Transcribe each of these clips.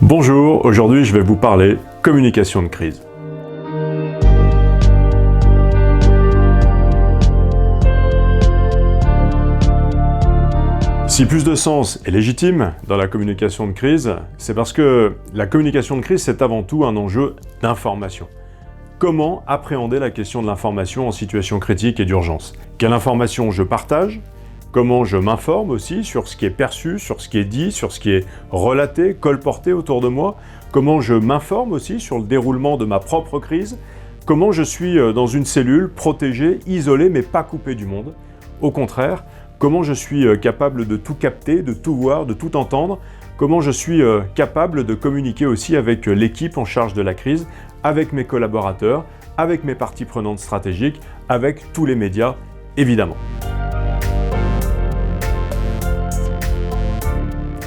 Bonjour, aujourd'hui je vais vous parler communication de crise. Si plus de sens est légitime dans la communication de crise, c'est parce que la communication de crise c'est avant tout un enjeu d'information. Comment appréhender la question de l'information en situation critique et d'urgence? Quelle information je partage? Comment je m'informe aussi sur ce qui est perçu, sur ce qui est dit, sur ce qui est relaté, colporté autour de moi? Comment je m'informe aussi sur le déroulement de ma propre crise? Comment je suis dans une cellule protégée, isolée, mais pas coupée du monde? Au contraire, comment je suis capable de tout capter, de tout voir, de tout entendre? Comment je suis capable de communiquer aussi avec l'équipe en charge de la crise, avec mes collaborateurs, avec mes parties prenantes stratégiques, avec tous les médias, évidemment.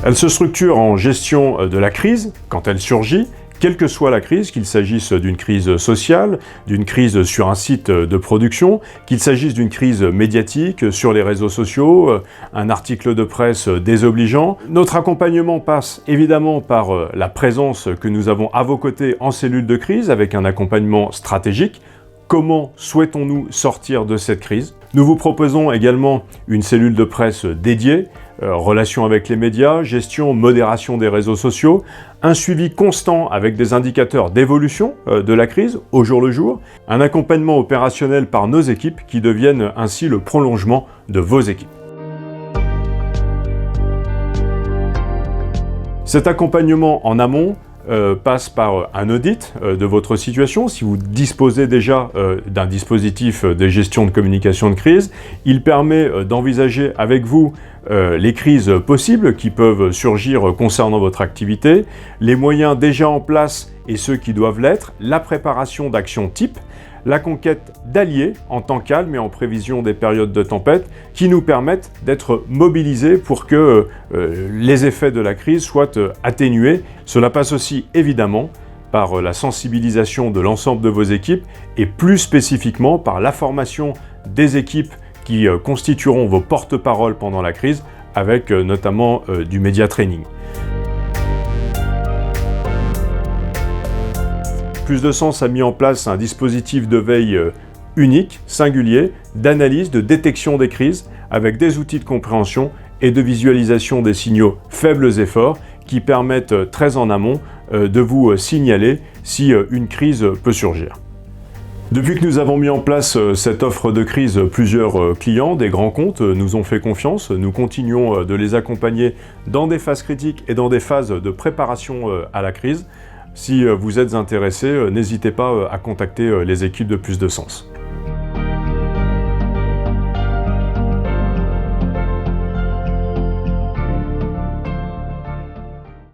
Elle se structure en gestion de la crise, quand elle surgit, quelle que soit la crise, qu'il s'agisse d'une crise sociale, d'une crise sur un site de production, qu'il s'agisse d'une crise médiatique sur les réseaux sociaux, un article de presse désobligeant. Notre accompagnement passe évidemment par la présence que nous avons à vos côtés en cellule de crise, avec un accompagnement stratégique. Comment souhaitons-nous sortir de cette crise? Nous vous proposons également une cellule de presse dédiée, relations avec les médias, gestion, modération des réseaux sociaux, un suivi constant avec des indicateurs d'évolution de la crise au jour le jour, un accompagnement opérationnel par nos équipes qui deviennent ainsi le prolongement de vos équipes. Cet accompagnement en amont passe par un audit de votre situation. Si vous disposez déjà d'un dispositif de gestion de communication de crise, il permet d'envisager avec vous les crises possibles qui peuvent surgir concernant votre activité, les moyens déjà en place et ceux qui doivent l'être, la préparation d'actions types, la conquête d'alliés en temps calme et en prévision des périodes de tempête qui nous permettent d'être mobilisés pour que les effets de la crise soient atténués. Cela passe aussi évidemment par la sensibilisation de l'ensemble de vos équipes et plus spécifiquement par la formation des équipes qui constitueront vos porte-paroles pendant la crise avec notamment du média training. Plus de Sens a mis en place un dispositif de veille unique, singulier, d'analyse, de détection des crises, avec des outils de compréhension et de visualisation des signaux faibles et forts qui permettent très en amont de vous signaler si une crise peut surgir. Depuis que nous avons mis en place cette offre de crise, plusieurs clients, des grands comptes, nous ont fait confiance. Nous continuons de les accompagner dans des phases critiques et dans des phases de préparation à la crise. Si vous êtes intéressé, n'hésitez pas à contacter les équipes de Plus de Sens.